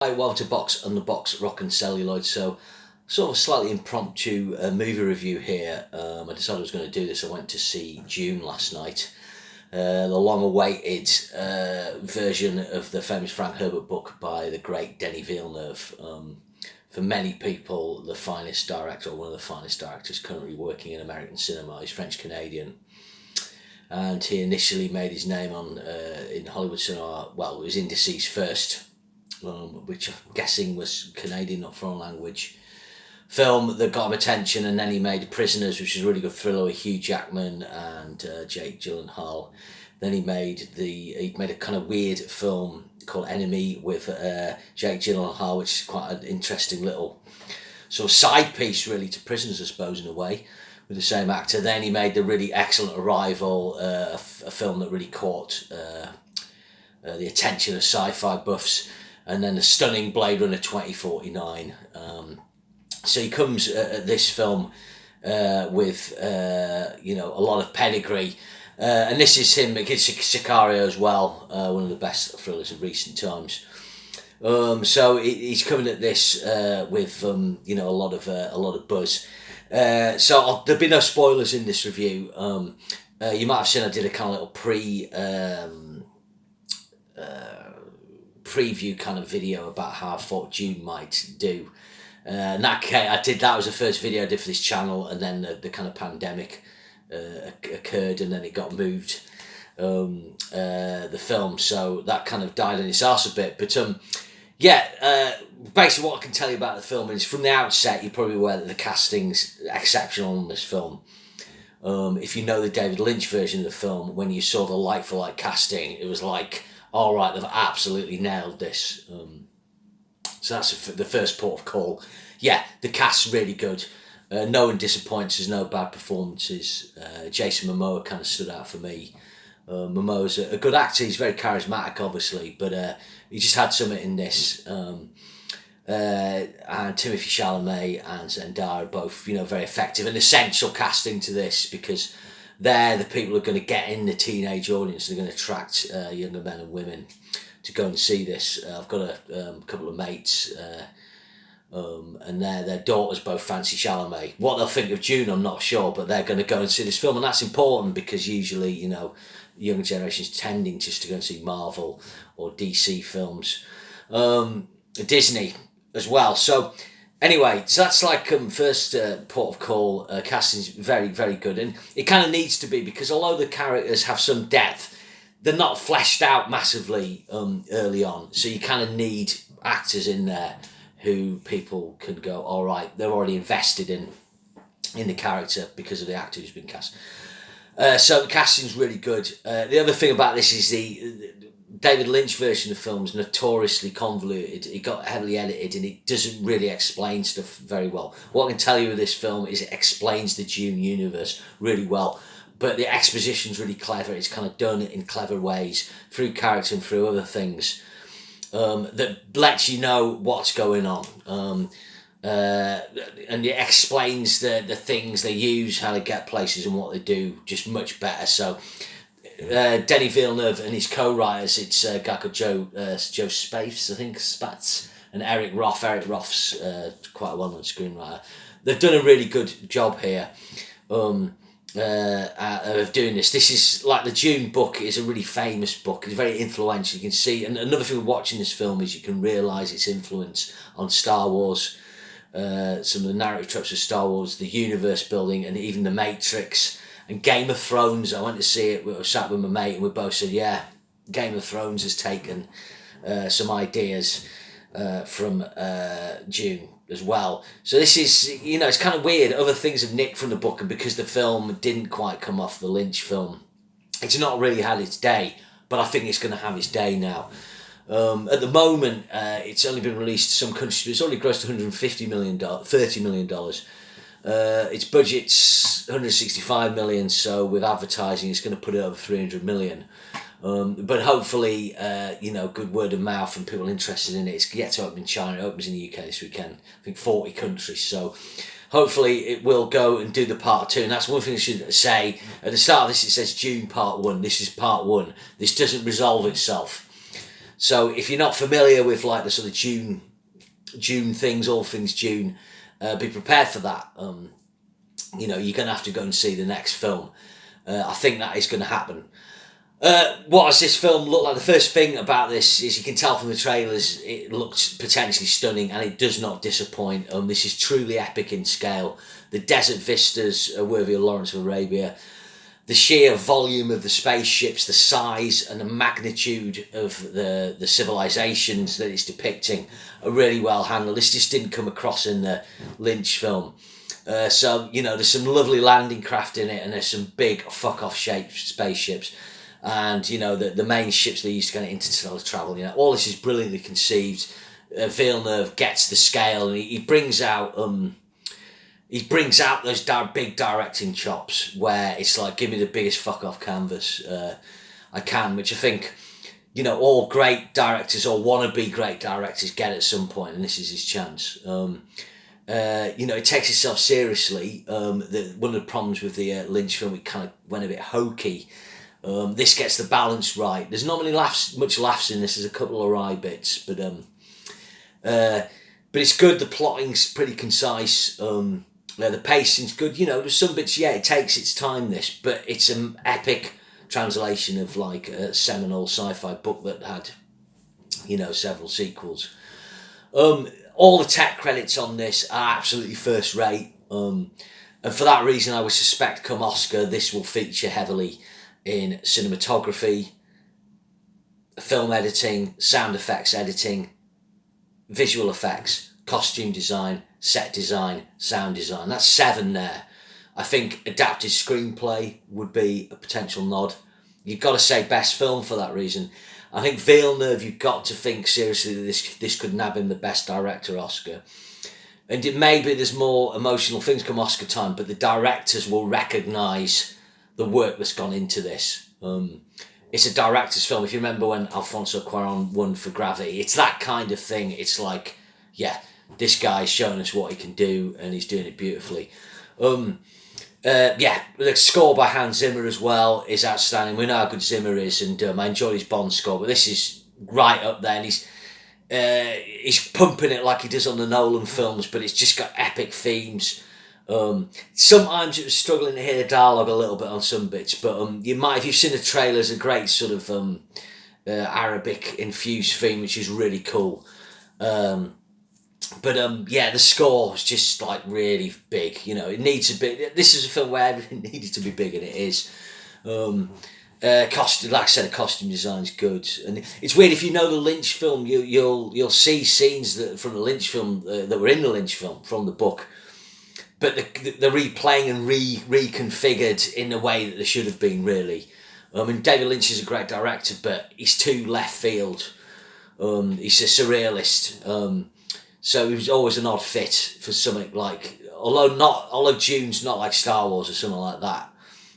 Hi, welcome to Box on the Box Rock and Celluloid. So, sort of a slightly impromptu movie review here. I decided I was going to do this. I went to see Dune last night, the long-awaited version of the famous Frank Herbert book by the great Denis Villeneuve. For many people, the finest director, or one of the finest directors currently working in American cinema. He's French-Canadian. And he initially made his name on in Hollywood cinema. Well, it was Indices first, which I'm guessing was Canadian, not foreign language film that got him attention, and then he made Prisoners, which is a really good thriller with Hugh Jackman and Jake Gyllenhaal. Then he made a kind of weird film called Enemy with Jake Gyllenhaal, which is quite an interesting little sort of side piece really to Prisoners, I suppose, in a way, with the same actor. Then he made the really excellent Arrival, a film that really caught the attention of sci-fi buffs, and then the stunning Blade Runner 2049. So he comes at this film with a lot of pedigree, and this is him against Sicario as well, one of the best thrillers of recent times. So he's coming at this with a lot of buzz. So there'll be no spoilers in this review. You might have seen I did a kind of little preview kind of video about how I thought Dune might do. In that case, that was the first video I did for this channel, and then the kind of pandemic occurred, and then it got moved, the film, so that kind of died on its arse a bit. But basically what I can tell you about the film is, from the outset, you're probably aware that the casting's exceptional in this film. If you know the David Lynch version of the film, when you saw the like-for-like casting, it was like, all right, they've absolutely nailed this. So that's the first port of call. Yeah, the cast's really good. No one disappoints. There's no bad performances. Jason Momoa kind of stood out for me. Momoa's a good actor. He's very charismatic, obviously, but he just had something in this. And Timothée Chalamet and Zendaya are both, very effective and essential casting to this, because they're the people who are going to get in the teenage audience. They're going to attract younger men and women to go and see this. I've got a couple of mates, and their daughters both fancy Chalamet. What they'll think of Dune, I'm not sure, but they're going to go and see this film, and that's important because usually, younger generations tending just to go and see Marvel or DC films, Disney as well. So anyway, so that's like first port of call. Casting's very, very good, and it kind of needs to be, because although the characters have some depth, they're not fleshed out massively early on. So you kind of need actors in there who people can go, all right, they're already invested in the character because of the actor who's been cast. So the casting's really good. The other thing about this is the David Lynch version of the film is notoriously convoluted. It got heavily edited, and it doesn't really explain stuff very well. What I can tell you with this film is it explains the Dune universe really well, but the exposition's really clever. It's kind of done in clever ways through character and through other things that lets you know what's going on. And it explains the things they use, how they get places, and what they do just much better. So Denis Villeneuve and his co-writers, it's a guy called Joe Space, I think, Spatz, and Eric Roth. Eric Roth's quite a well-known screenwriter. They've done a really good job here of doing this. This is like the Dune book is a really famous book. It's very influential. You can see, and another thing with watching this film is you can realise its influence on Star Wars, some of the narrative tropes of Star Wars, the universe building, and even the Matrix and Game of Thrones. I went to see it. I sat with my mate, and we both said, yeah, Game of Thrones has taken some ideas from Dune as well. So this is, it's kind of weird. Other things have nicked from the book, and because the film didn't quite come off the Lynch film, it's not really had its day, but I think it's going to have its day now. At the moment, it's only been released to some countries, but it's already grossed $150 million, $30 million. Its budget's $165 million, so with advertising, it's going to put it over $300 million. But hopefully, good word of mouth and people interested in it. It's yet to open in China. It opens in the UK this weekend. I think 40 countries. So hopefully it will go and do the part 2. And that's one thing I should say. At the start of this, it says Dune part 1. This is part 1. This doesn't resolve itself. So if you're not familiar with like the sort of Dune things, all things Dune, be prepared for that. You're going to have to go and see the next film. I think that is going to happen. What does this film look like? The first thing about this is you can tell from the trailers it looks potentially stunning, and it does not disappoint. This is truly epic in scale. The desert vistas are worthy of Lawrence of Arabia. The sheer volume of the spaceships, the size and the magnitude of the civilizations that it's depicting are really well handled. This just didn't come across in the Lynch film. So, there's some lovely landing craft in it, and there's some big fuck-off shaped spaceships. And, the main ships they used to get interstellar travel, all this is brilliantly conceived. Villeneuve gets the scale, and he brings out those big directing chops where it's like, give me the biggest fuck-off canvas I can, which I think, all great directors or wannabe great directors get at some point, and this is his chance. It takes itself seriously. One of the problems with the Lynch film, it kind of went a bit hokey. This gets the balance right. There's not much laughs in this. There's a couple of wry bits, but it's good. The plotting's pretty concise. The pacing's good. There's some bits. Yeah, it takes its time. This, but it's an epic translation of like a seminal sci-fi book that had, several sequels. All the tech credits on this are absolutely first rate. And for that reason, I would suspect come Oscar, this will feature heavily in cinematography, film editing, sound effects editing, visual effects, costume design, set design, sound design. That's 7 there. I think adapted screenplay would be a potential nod. You've got to say best film for that reason. I think Villeneuve, you've got to think seriously that this could nab him the best director Oscar. And maybe there's more emotional things come Oscar time, but the directors will recognise the work that's gone into this. It's a director's film. If you remember when Alfonso Cuarón won for Gravity, it's that kind of thing. It's like, yeah, this guy's showing us what he can do, and he's doing it beautifully. The score by Hans Zimmer as well is outstanding. We know how good Zimmer is, and I enjoyed his Bond score, but this is right up there, and he's pumping it like he does on the Nolan films, but it's just got epic themes. Sometimes it was struggling to hear the dialogue a little bit on some bits, but you might, if you've seen the trailers, a great sort of Arabic infused theme, which is really cool. The score was just like really big. It needs a bit. This is a film where everything needed to be big, and it is. Costume, like I said, the costume design's good, and it's weird if you know the Lynch film, you'll see scenes from the Lynch film that were in the Lynch film from the book. But they're replaying and reconfigured in the way that they should have been, really. David Lynch is a great director, but he's too left field. He's a surrealist. So he was always an odd fit for something like, although Dune's not like Star Wars or something like that,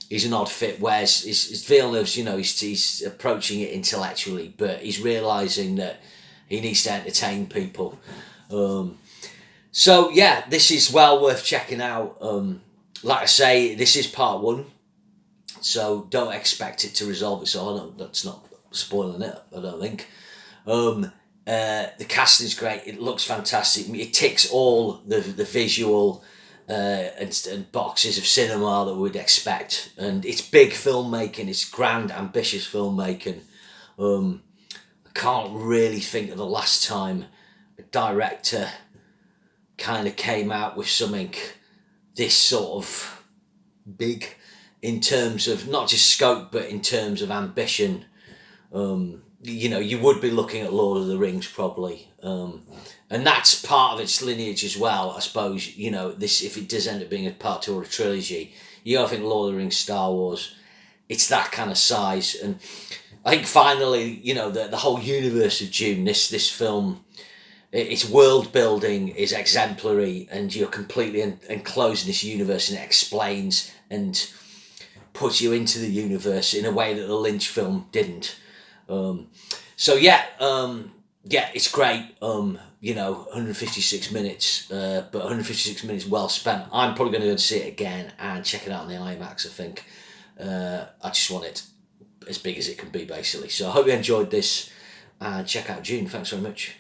he's an odd fit. Whereas Villeneuve's, he's approaching it intellectually, but he's realising that he needs to entertain people. So yeah, this is well worth checking out. Like I say, this is part 1, so don't expect it to resolve itself. That's not spoiling it, I don't think. The casting is great. It looks fantastic. It ticks all the visual and boxes of cinema that we'd expect. And it's big filmmaking. It's grand, ambitious filmmaking. I can't really think of the last time a director kind of came out with something this sort of big in terms of not just scope, but in terms of ambition. You would be looking at Lord of the Rings probably, and that's part of its lineage as well, I suppose. This, if it does end up being a part 2 or a trilogy, you gotta think Lord of the Rings, Star Wars. It's that kind of size, and I think finally, the whole universe of Dune, this film, its world building is exemplary, and you're completely enclosed in this universe, and it explains and puts you into the universe in a way that the Lynch film didn't. It's great. 156 minutes, but 156 minutes well spent. I'm probably going to go and see it again and check it out on the IMAX, I think. I just want it as big as it can be, basically. So I hope you enjoyed this, and check out Dune. Thanks very much.